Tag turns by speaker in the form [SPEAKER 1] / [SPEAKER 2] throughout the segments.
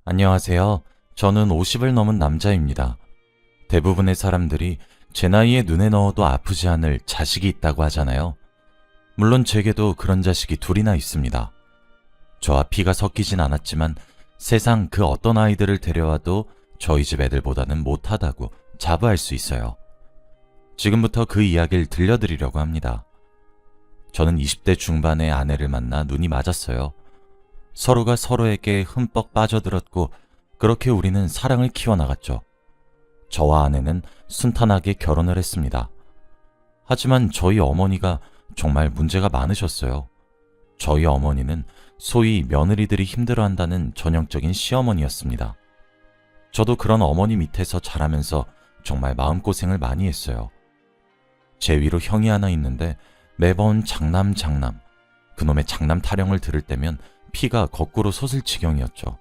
[SPEAKER 1] 안녕하세요. 저는 50을 넘은 남자입니다. 대부분의 사람들이 제 나이에 눈에 넣어도 아프지 않을 자식이 있다고 하잖아요. 물론 제게도 그런 자식이 둘이나 있습니다. 저와 피가 섞이진 않았지만 세상 그 어떤 아이들을 데려와도 저희 집 애들보다는 못하다고 자부할 수 있어요. 지금부터 그 이야기를 들려드리려고 합니다. 저는 20대 중반의 아내를 만나 눈이 맞았어요. 서로가 서로에게 흠뻑 빠져들었고 그렇게 우리는 사랑을 키워나갔죠. 저와 아내는 순탄하게 결혼을 했습니다. 하지만 저희 어머니가 정말 문제가 많으셨어요. 저희 어머니는 소위 며느리들이 힘들어한다는 전형적인 시어머니였습니다. 저도 그런 어머니 밑에서 자라면서 정말 마음고생을 많이 했어요. 제 위로 형이 하나 있는데 매번 장남 그놈의 장남 타령을 들을 때면 피가 거꾸로 솟을 지경이었죠.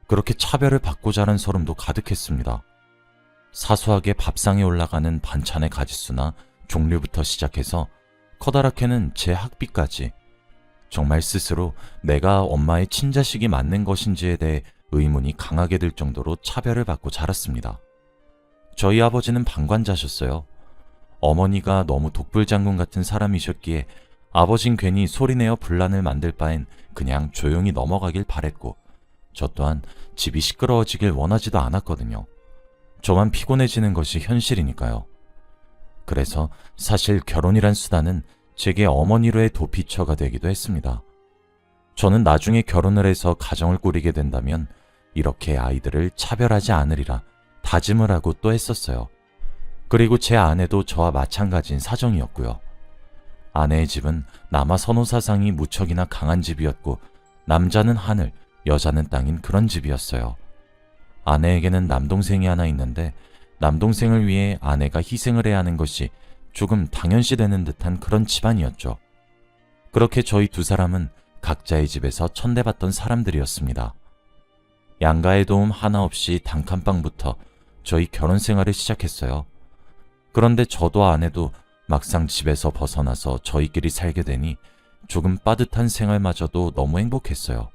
[SPEAKER 1] 그렇게 차별을 받고 자란 소름도 가득했습니다. 사소하게 밥상에 올라가는 반찬의 가짓수나 종류부터 시작해서 커다랗게는 제 학비까지 정말 스스로 내가 엄마의 친자식이 맞는 것인지에 대해 의문이 강하게 들 정도로 차별을 받고 자랐습니다. 저희 아버지는 방관자셨어요. 어머니가 너무 독불장군 같은 사람이셨기에 아버진 괜히 소리내어 분란을 만들 바엔 그냥 조용히 넘어가길 바랬고 저 또한 집이 시끄러워지길 원하지도 않았거든요. 저만 피곤해지는 것이 현실이니까요. 그래서 사실 결혼이란 수단은 제게 어머니로의 도피처가 되기도 했습니다. 저는 나중에 결혼을 해서 가정을 꾸리게 된다면 이렇게 아이들을 차별하지 않으리라 다짐을 하고 또 했었어요. 그리고 제 아내도 저와 마찬가지인 사정이었고요. 아내의 집은 남아 선호 사상이 무척이나 강한 집이었고 남자는 하늘, 여자는 땅인 그런 집이었어요. 아내에게는 남동생이 하나 있는데 남동생을 위해 아내가 희생을 해야 하는 것이 조금 당연시되는 듯한 그런 집안이었죠. 그렇게 저희 두 사람은 각자의 집에서 천대받던 사람들이었습니다. 양가의 도움 하나 없이 단칸방부터 저희 결혼 생활을 시작했어요. 그런데 저도 아내도 막상 집에서 벗어나서 저희끼리 살게 되니 조금 빠듯한 생활마저도 너무 행복했어요.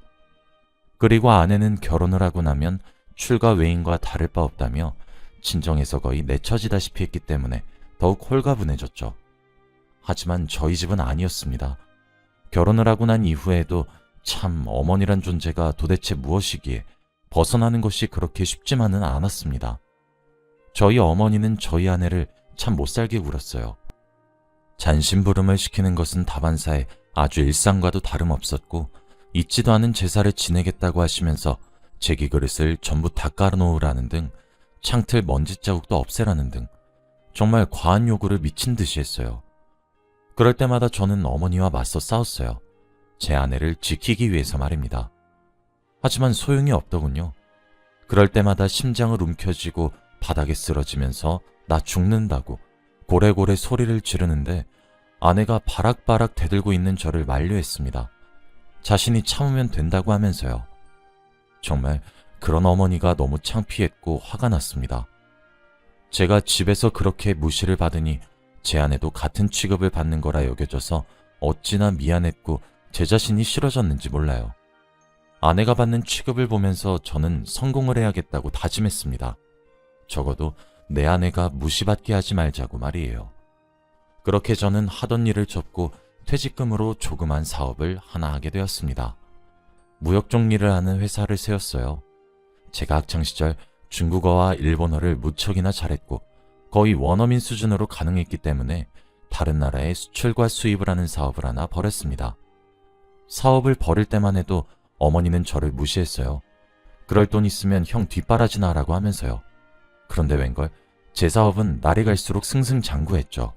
[SPEAKER 1] 그리고 아내는 결혼을 하고 나면 출가 외인과 다를 바 없다며 친정에서 거의 내처지다시피 했기 때문에 더욱 홀가분해졌죠. 하지만 저희 집은 아니었습니다. 결혼을 하고 난 이후에도 참 어머니란 존재가 도대체 무엇이기에 벗어나는 것이 그렇게 쉽지만은 않았습니다. 저희 어머니는 저희 아내를 참 못살게 굴었어요. 잔심부름을 시키는 것은 다반사에 아주 일상과도 다름없었고 잊지도 않은 제사를 지내겠다고 하시면서 제기 그릇을 전부 다 깔아놓으라는 등 창틀 먼지 자국도 없애라는 등 정말 과한 요구를 미친 듯이 했어요. 그럴 때마다 저는 어머니와 맞서 싸웠어요. 제 아내를 지키기 위해서 말입니다. 하지만 소용이 없더군요. 그럴 때마다 심장을 움켜쥐고 바닥에 쓰러지면서 나 죽는다고 고래고래 소리를 지르는데 아내가 바락바락 대들고 있는 저를 만류했습니다. 자신이 참으면 된다고 하면서요. 정말 그런 어머니가 너무 창피했고 화가 났습니다. 제가 집에서 그렇게 무시를 받으니 제 아내도 같은 취급을 받는 거라 여겨져서 어찌나 미안했고 제 자신이 싫어졌는지 몰라요. 아내가 받는 취급을 보면서 저는 성공을 해야겠다고 다짐했습니다. 적어도 내 아내가 무시받게 하지 말자고 말이에요. 그렇게 저는 하던 일을 접고 퇴직금으로 조그만 사업을 하나 하게 되었습니다. 무역종 일을 하는 회사를 세웠어요. 제가 학창시절 중국어와 일본어를 무척이나 잘했고 거의 원어민 수준으로 가능했기 때문에 다른 나라에 수출과 수입을 하는 사업을 하나 벌였습니다. 사업을 벌일 때만 해도 어머니는 저를 무시했어요. 그럴 돈 있으면 형 뒷바라지나 하라고 하면서요. 그런데 웬걸 제 사업은 날이 갈수록 승승장구했죠.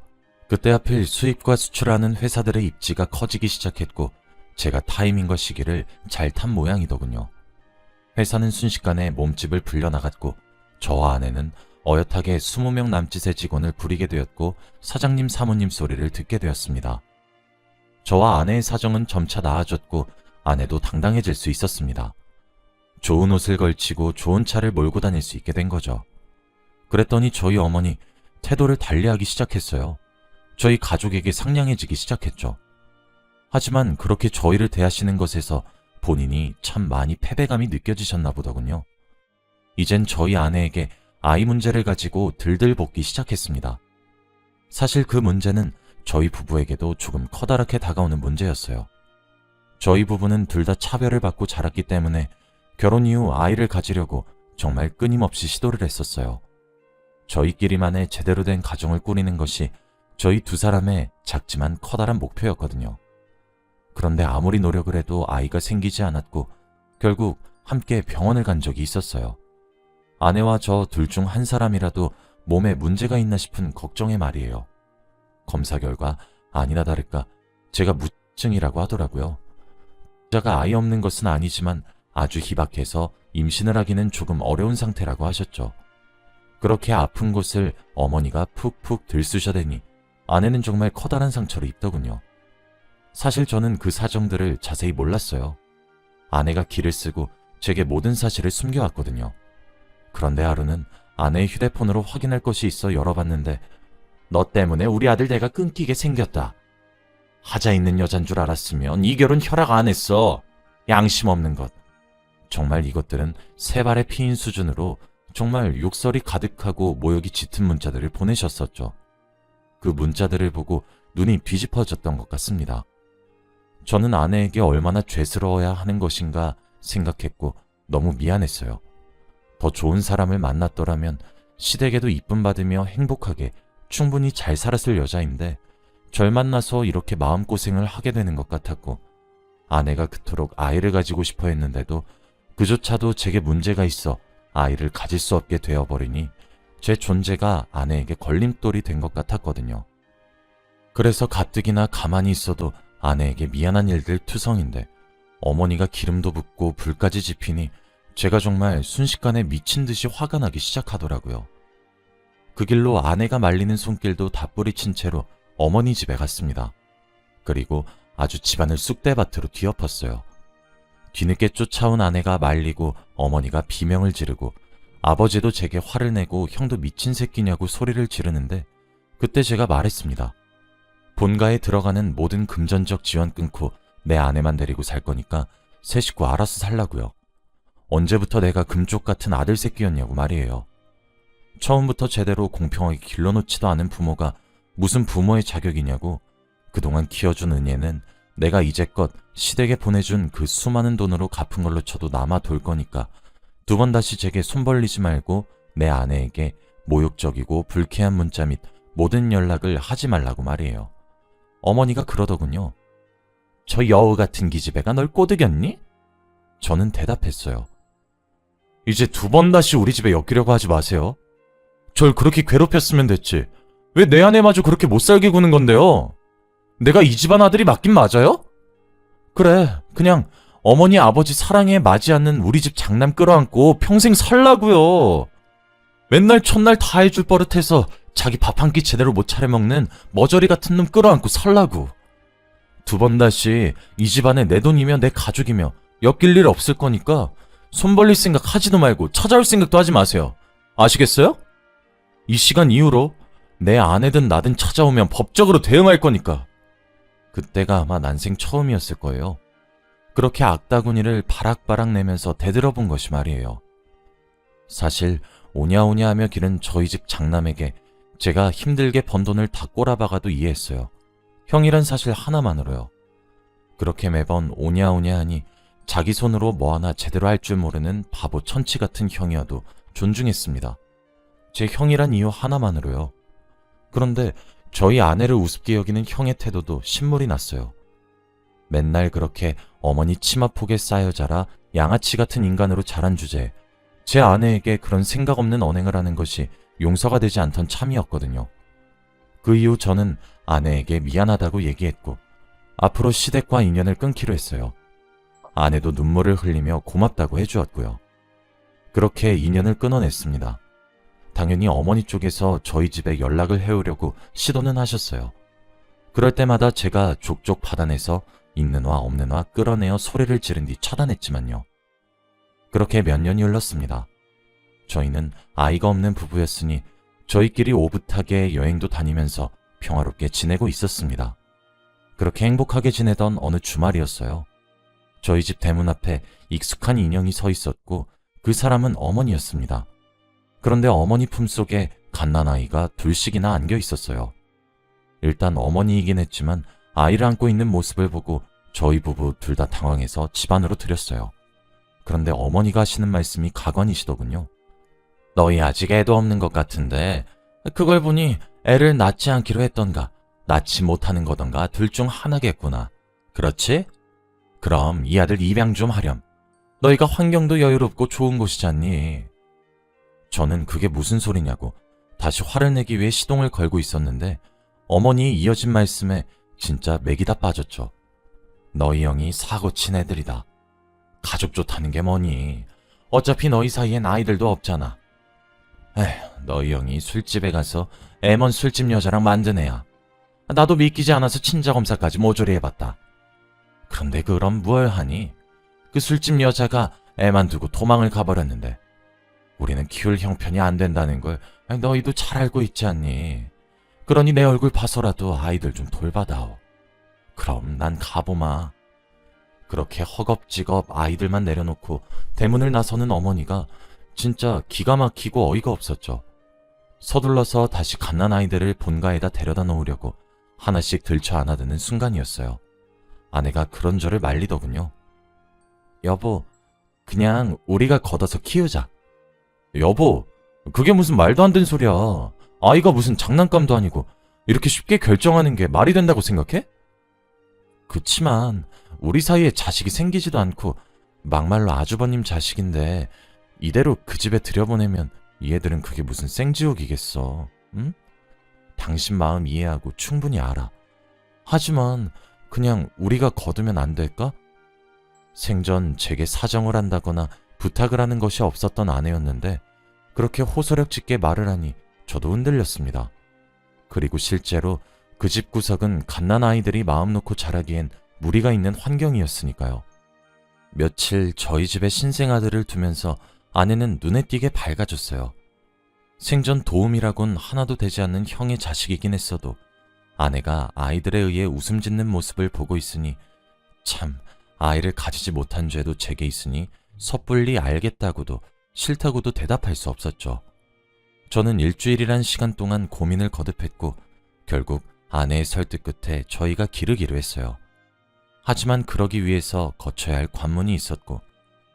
[SPEAKER 1] 그때 하필 수입과 수출하는 회사들의 입지가 커지기 시작했고 제가 타이밍과 시기를 잘 탄 모양이더군요. 회사는 순식간에 몸집을 불려나갔고 저와 아내는 어엿하게 20명 남짓의 직원을 부리게 되었고 사장님 사모님 소리를 듣게 되었습니다. 저와 아내의 사정은 점차 나아졌고 아내도 당당해질 수 있었습니다. 좋은 옷을 걸치고 좋은 차를 몰고 다닐 수 있게 된 거죠. 그랬더니 저희 어머니 태도를 달리하기 시작했어요. 저희 가족에게 상냥해지기 시작했죠. 하지만 그렇게 저희를 대하시는 것에서 본인이 참 많이 패배감이 느껴지셨나 보더군요. 이젠 저희 아내에게 아이 문제를 가지고 들들 볶기 시작했습니다. 사실 그 문제는 저희 부부에게도 조금 커다랗게 다가오는 문제였어요. 저희 부부는 둘 다 차별을 받고 자랐기 때문에 결혼 이후 아이를 가지려고 정말 끊임없이 시도를 했었어요. 저희끼리만의 제대로 된 가정을 꾸리는 것이 저희 두 사람의 작지만 커다란 목표였거든요. 그런데 아무리 노력을 해도 아이가 생기지 않았고 결국 함께 병원을 간 적이 있었어요. 아내와 저 둘 중 한 사람이라도 몸에 문제가 있나 싶은 걱정의 말이에요. 검사 결과 아니나 다를까 제가 무증이라고 하더라고요. 자가 아이 없는 것은 아니지만 아주 희박해서 임신을 하기는 조금 어려운 상태라고 하셨죠. 그렇게 아픈 곳을 어머니가 푹푹 들쑤셔대니 아내는 정말 커다란 상처를 입더군요. 사실 저는 그 사정들을 자세히 몰랐어요. 아내가 기를 쓰고 제게 모든 사실을 숨겨왔거든요. 그런데 하루는 아내의 휴대폰으로 확인할 것이 있어 열어봤는데 너 때문에 우리 아들 내가 끊기게 생겼다. 하자 있는 여잔 줄 알았으면 이 결혼 허락 안 했어. 양심 없는 것. 정말 이것들은 세 발의 피인 수준으로 정말 욕설이 가득하고 모욕이 짙은 문자들을 보내셨었죠. 그 문자들을 보고 눈이 뒤집어졌던 것 같습니다. 저는 아내에게 얼마나 죄스러워야 하는 것인가 생각했고 너무 미안했어요. 더 좋은 사람을 만났더라면 시댁에도 이쁨 받으며 행복하게 충분히 잘 살았을 여자인데 절 만나서 이렇게 마음고생을 하게 되는 것 같았고 아내가 그토록 아이를 가지고 싶어 했는데도 그조차도 제게 문제가 있어 아이를 가질 수 없게 되어버리니 제 존재가 아내에게 걸림돌이 된 것 같았거든요. 그래서 가뜩이나 가만히 있어도 아내에게 미안한 일들 투성인데 어머니가 기름도 붓고 불까지 지피니 제가 정말 순식간에 미친 듯이 화가 나기 시작하더라고요. 그 길로 아내가 말리는 손길도 다 뿌리친 채로 어머니 집에 갔습니다. 그리고 아주 집안을 쑥대밭으로 뒤엎었어요. 뒤늦게 쫓아온 아내가 말리고 어머니가 비명을 지르고 아버지도 제게 화를 내고 형도 미친 새끼냐고 소리를 지르는데 그때 제가 말했습니다. 본가에 들어가는 모든 금전적 지원 끊고 내 아내만 데리고 살 거니까 새 식구 알아서 살라고요. 언제부터 내가 금쪽 같은 아들 새끼였냐고 말이에요. 처음부터 제대로 공평하게 길러놓지도 않은 부모가 무슨 부모의 자격이냐고 그동안 키워준 은혜는 내가 이제껏 시댁에 보내준 그 수많은 돈으로 갚은 걸로 쳐도 남아돌 거니까 두 번 다시 제게 손 벌리지 말고 내 아내에게 모욕적이고 불쾌한 문자 및 모든 연락을 하지 말라고 말이에요. 어머니가 그러더군요. 저 여우 같은 기집애가 널 꼬드겼니? 저는 대답했어요. 이제 두 번 다시 우리 집에 엮이려고 하지 마세요. 절 그렇게 괴롭혔으면 됐지. 왜 내 아내마저 그렇게 못살게 구는 건데요? 내가 이 집안 아들이 맞긴 맞아요? 그래, 그냥 어머니 아버지 사랑에 맞지 않는 우리 집 장남 끌어안고 평생 살라고요. 맨날 첫날 다 해줄 버릇해서 자기 밥 한 끼 제대로 못 차려 먹는 머저리 같은 놈 끌어안고 살라고. 두 번 다시 이 집안에 내 돈이며 내 가족이며 엮일 일 없을 거니까 손 벌릴 생각 하지도 말고 찾아올 생각도 하지 마세요. 아시겠어요? 이 시간 이후로 내 아내든 나든 찾아오면 법적으로 대응할 거니까. 그때가 아마 난생 처음이었을 거예요. 그렇게 악다구니를 바락바락 내면서 대들어본 것이 말이에요. 사실 오냐오냐 하며 기른 저희 집 장남에게 제가 힘들게 번 돈을 다 꼬라박아도 이해했어요. 형이란 사실 하나만으로요. 그렇게 매번 오냐오냐 하니 자기 손으로 뭐 하나 제대로 할 줄 모르는 바보 천치 같은 형이어도 존중했습니다. 제 형이란 이유 하나만으로요. 그런데 저희 아내를 우습게 여기는 형의 태도도 신물이 났어요. 맨날 그렇게 어머니 치마폭에 쌓여 자라 양아치 같은 인간으로 자란 주제에 제 아내에게 그런 생각 없는 언행을 하는 것이 용서가 되지 않던 참이었거든요. 그 이후 저는 아내에게 미안하다고 얘기했고 앞으로 시댁과 인연을 끊기로 했어요. 아내도 눈물을 흘리며 고맙다고 해주었고요. 그렇게 인연을 끊어냈습니다. 당연히 어머니 쪽에서 저희 집에 연락을 해오려고 시도는 하셨어요. 그럴 때마다 제가 족족 받아내서 있는 와 없는 와 끌어내어 소리를 지른 뒤 차단했지만요. 그렇게 몇 년이 흘렀습니다. 저희는 아이가 없는 부부였으니 저희끼리 오붓하게 여행도 다니면서 평화롭게 지내고 있었습니다. 그렇게 행복하게 지내던 어느 주말이었어요. 저희 집 대문 앞에 익숙한 인형이 서 있었고 그 사람은 어머니였습니다. 그런데 어머니 품속에 갓난아이가 둘씩이나 안겨 있었어요. 일단 어머니이긴 했지만 아이를 안고 있는 모습을 보고 저희 부부 둘 다 당황해서 집 안으로 들였어요. 그런데 어머니가 하시는 말씀이 가관이시더군요. 너희 아직 애도 없는 것 같은데 그걸 보니 애를 낳지 않기로 했던가 낳지 못하는 거던가 둘 중 하나겠구나. 그렇지? 그럼 이 아들 입양 좀 하렴. 너희가 환경도 여유롭고 좋은 곳이잖니. 저는 그게 무슨 소리냐고 다시 화를 내기 위해 시동을 걸고 있었는데 어머니의 이어진 말씀에 진짜 맥이 다 빠졌죠. 너희 형이 사고 친 애들이다. 가족 좋다는 게 뭐니? 어차피 너희 사이엔 아이들도 없잖아. 에휴, 너희 형이 술집에 가서 애먼 술집 여자랑 만든 애야. 나도 믿기지 않아서 친자검사까지 모조리 해봤다. 그런데 그럼 뭘 하니? 그 술집 여자가 애만 두고 도망을 가버렸는데 우리는 키울 형편이 안 된다는 걸 너희도 잘 알고 있지 않니? 그러니 내 얼굴 봐서라도 아이들 좀 돌봐다오. 그럼 난 가보마. 그렇게 허겁지겁 아이들만 내려놓고 대문을 나서는 어머니가 진짜 기가 막히고 어이가 없었죠. 서둘러서 다시 갓난아이들을 본가에다 데려다 놓으려고 하나씩 들쳐 안아드는 순간이었어요. 아내가 그런 저를 말리더군요. 여보, 그냥 우리가 걷어서 키우자. 여보, 그게 무슨 말도 안 되는 소리야. 아이가 무슨 장난감도 아니고 이렇게 쉽게 결정하는 게 말이 된다고 생각해? 그치만 우리 사이에 자식이 생기지도 않고 막말로 아주버님 자식인데 이대로 그 집에 들여보내면 이 애들은 그게 무슨 생지옥이겠어. 응? 당신 마음 이해하고 충분히 알아. 하지만 그냥 우리가 거두면 안 될까? 생전 제게 사정을 한다거나 부탁을 하는 것이 없었던 아내였는데 그렇게 호소력짓게 말을 하니 저도 흔들렸습니다. 그리고 실제로 그 집 구석은 갓난아이들이 마음 놓고 자라기엔 무리가 있는 환경이었으니까요. 며칠 저희 집에 신생아들을 두면서 아내는 눈에 띄게 밝아졌어요. 생전 도움이라곤 하나도 되지 않는 형의 자식이긴 했어도 아내가 아이들에 의해 웃음 짓는 모습을 보고 있으니 참 아이를 가지지 못한 죄도 제게 있으니 섣불리 알겠다고도 싫다고도 대답할 수 없었죠. 저는 일주일이란 시간 동안 고민을 거듭했고 결국 아내의 설득 끝에 저희가 기르기로 했어요. 하지만 그러기 위해서 거쳐야 할 관문이 있었고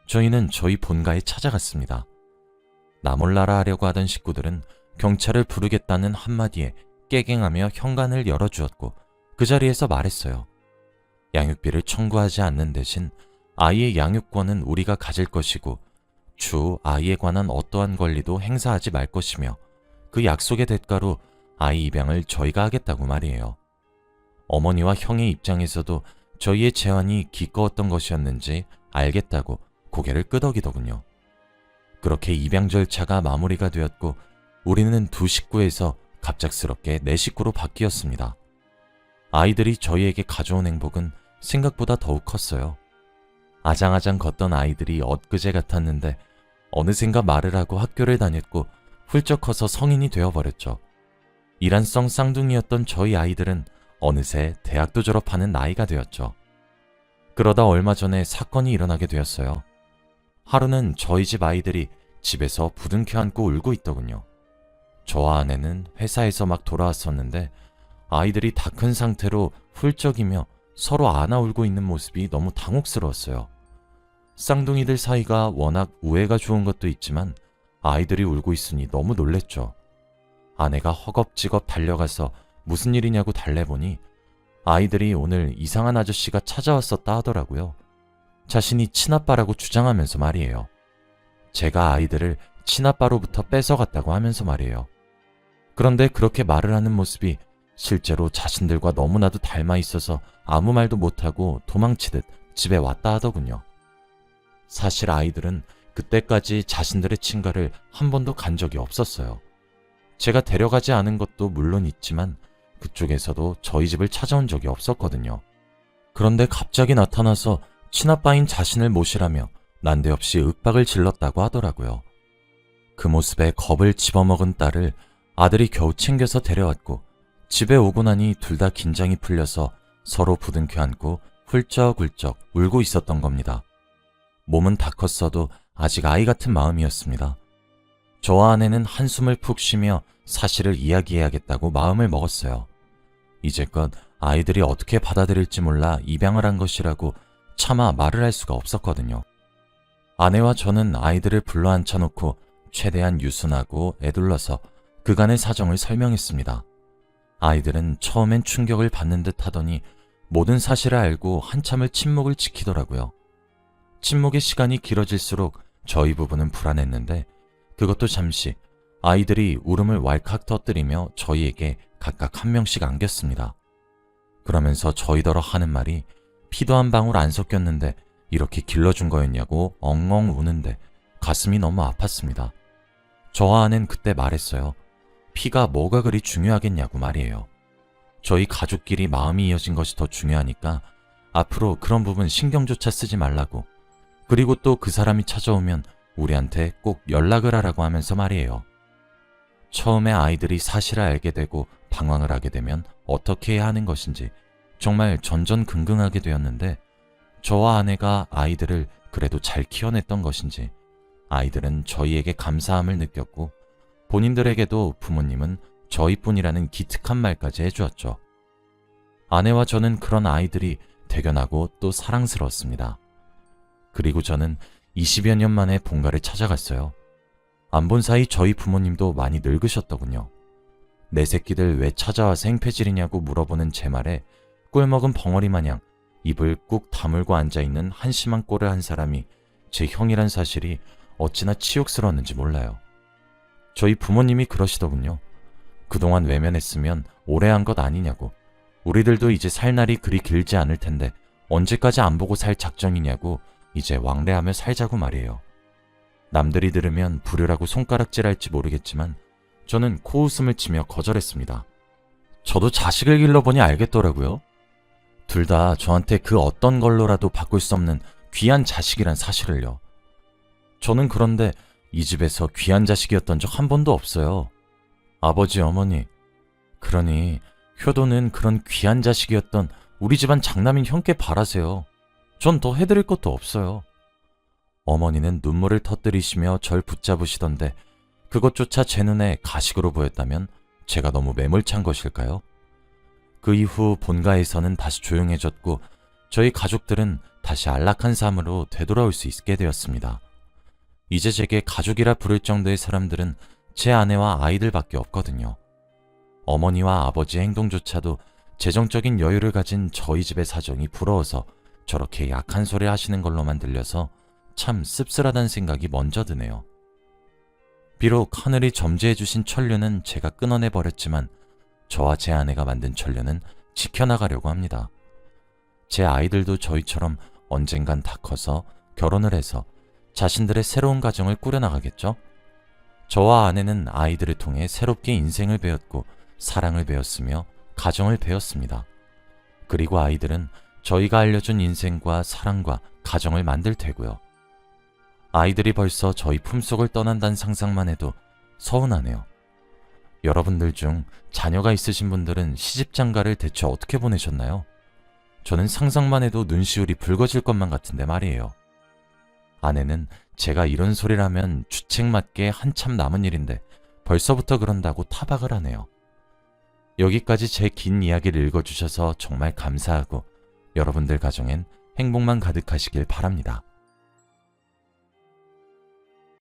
[SPEAKER 1] 저희는 저희 본가에 찾아갔습니다. 나 몰라라 하려고 하던 식구들은 경찰을 부르겠다는 한마디에 깨갱하며 현관을 열어주었고 그 자리에서 말했어요. 양육비를 청구하지 않는 대신 아이의 양육권은 우리가 가질 것이고 추후 아이에 관한 어떠한 권리도 행사하지 말 것이며 그 약속의 대가로 아이 입양을 저희가 하겠다고 말이에요. 어머니와 형의 입장에서도 저희의 제안이 기꺼웠던 것이었는지 알겠다고 고개를 끄덕이더군요. 그렇게 입양 절차가 마무리가 되었고 우리는 두 식구에서 갑작스럽게 네 식구로 바뀌었습니다. 아이들이 저희에게 가져온 행복은 생각보다 더욱 컸어요. 아장아장 걷던 아이들이 엊그제 같았는데 어느샌가 말을 하고 학교를 다녔고 훌쩍 커서 성인이 되어버렸죠. 일란성 쌍둥이였던 저희 아이들은 어느새 대학도 졸업하는 나이가 되었죠. 그러다 얼마 전에 사건이 일어나게 되었어요. 하루는 저희 집 아이들이 집에서 부둥켜 안고 울고 있더군요. 저와 아내는 회사에서 막 돌아왔었는데 아이들이 다 큰 상태로 훌쩍이며 서로 안아 울고 있는 모습이 너무 당혹스러웠어요. 쌍둥이들 사이가 워낙 우애가 좋은 것도 있지만 아이들이 울고 있으니 너무 놀랬죠. 아내가 허겁지겁 달려가서 무슨 일이냐고 달래보니 아이들이 오늘 이상한 아저씨가 찾아왔었다 하더라고요. 자신이 친아빠라고 주장하면서 말이에요. 제가 아이들을 친아빠로부터 뺏어갔다고 하면서 말이에요. 그런데 그렇게 말을 하는 모습이 실제로 자신들과 너무나도 닮아 있어서 아무 말도 못하고 도망치듯 집에 왔다 하더군요. 사실 아이들은 그때까지 자신들의 친가를 한 번도 간 적이 없었어요. 제가 데려가지 않은 것도 물론 있지만 그쪽에서도 저희 집을 찾아온 적이 없었거든요. 그런데 갑자기 나타나서 친아빠인 자신을 모시라며 난데없이 윽박을 질렀다고 하더라고요. 그 모습에 겁을 집어먹은 딸을 아들이 겨우 챙겨서 데려왔고 집에 오고 나니 둘 다 긴장이 풀려서 서로 부둥켜 안고 훌쩍훌쩍 울고 있었던 겁니다. 몸은 다 컸어도 아직 아이 같은 마음이었습니다. 저와 아내는 한숨을 푹 쉬며 사실을 이야기해야겠다고 마음을 먹었어요. 이제껏 아이들이 어떻게 받아들일지 몰라 입양을 한 것이라고 차마 말을 할 수가 없었거든요. 아내와 저는 아이들을 불러 앉혀놓고 최대한 유순하고 애둘러서 그간의 사정을 설명했습니다. 아이들은 처음엔 충격을 받는 듯 하더니 모든 사실을 알고 한참을 침묵을 지키더라고요. 침묵의 시간이 길어질수록 저희 부부는 불안했는데 그것도 잠시 아이들이 울음을 왈칵 터뜨리며 저희에게 각각 한 명씩 안겼습니다. 그러면서 저희더러 하는 말이 피도 한 방울 안 섞였는데 이렇게 길러준 거였냐고 엉엉 우는데 가슴이 너무 아팠습니다. 저와 아내는 그때 말했어요. 피가 뭐가 그리 중요하겠냐고 말이에요. 저희 가족끼리 마음이 이어진 것이 더 중요하니까 앞으로 그런 부분 신경조차 쓰지 말라고, 그리고 또 그 사람이 찾아오면 우리한테 꼭 연락을 하라고 하면서 말이에요. 처음에 아이들이 사실을 알게 되고 방황을 하게 되면 어떻게 해야 하는 것인지 정말 전전긍긍하게 되었는데 저와 아내가 아이들을 그래도 잘 키워냈던 것인지 아이들은 저희에게 감사함을 느꼈고 본인들에게도 부모님은 저희뿐이라는 기특한 말까지 해주었죠. 아내와 저는 그런 아이들이 대견하고 또 사랑스러웠습니다. 그리고 저는 20여 년 만에 본가를 찾아갔어요. 안 본 사이 저희 부모님도 많이 늙으셨더군요. 내 새끼들 왜 찾아와서 행패질이냐고 물어보는 제 말에 꿀먹은 벙어리 마냥 입을 꾹 다물고 앉아있는 한심한 꼴을 한 사람이 제 형이란 사실이 어찌나 치욕스러웠는지 몰라요. 저희 부모님이 그러시더군요. 그동안 외면했으면 오래 한 것 아니냐고, 우리들도 이제 살 날이 그리 길지 않을 텐데 언제까지 안 보고 살 작정이냐고 이제 왕래하며 살자고 말이에요. 남들이 들으면 불효라고 손가락질할지 모르겠지만 저는 코웃음을 치며 거절했습니다. 저도 자식을 길러보니 알겠더라고요. 둘 다 저한테 그 어떤 걸로라도 바꿀 수 없는 귀한 자식이란 사실을요. 저는 그런데 이 집에서 귀한 자식이었던 적 한 번도 없어요. 아버지, 어머니, 그러니 효도는 그런 귀한 자식이었던 우리 집안 장남인 형께 바라세요. 전 더 해드릴 것도 없어요. 어머니는 눈물을 터뜨리시며 절 붙잡으시던데 그것조차 제 눈에 가식으로 보였다면 제가 너무 매몰찬 것일까요? 그 이후 본가에서는 다시 조용해졌고 저희 가족들은 다시 안락한 삶으로 되돌아올 수 있게 되었습니다. 이제 제게 가족이라 부를 정도의 사람들은 제 아내와 아이들밖에 없거든요. 어머니와 아버지의 행동조차도 재정적인 여유를 가진 저희 집의 사정이 부러워서 저렇게 약한 소리 하시는 걸로만 들려서 참 씁쓸하다는 생각이 먼저 드네요. 비록 하늘이 점지해주신 천류는 제가 끊어내버렸지만 저와 제 아내가 만든 천류는 지켜나가려고 합니다. 제 아이들도 저희처럼 언젠간 다 커서 결혼을 해서 자신들의 새로운 가정을 꾸려나가겠죠? 저와 아내는 아이들을 통해 새롭게 인생을 배웠고 사랑을 배웠으며 가정을 배웠습니다. 그리고 아이들은 저희가 알려준 인생과 사랑과 가정을 만들 테고요. 아이들이 벌써 저희 품속을 떠난다는 상상만 해도 서운하네요. 여러분들 중 자녀가 있으신 분들은 시집장가를 대체 어떻게 보내셨나요? 저는 상상만 해도 눈시울이 붉어질 것만 같은데 말이에요. 아내는 제가 이런 소리를 하면 주책맞게 한참 남은 일인데 벌써부터 그런다고 타박을 하네요. 여기까지 제 긴 이야기를 읽어주셔서 정말 감사하고 여러분들 가정엔 행복만 가득하시길 바랍니다.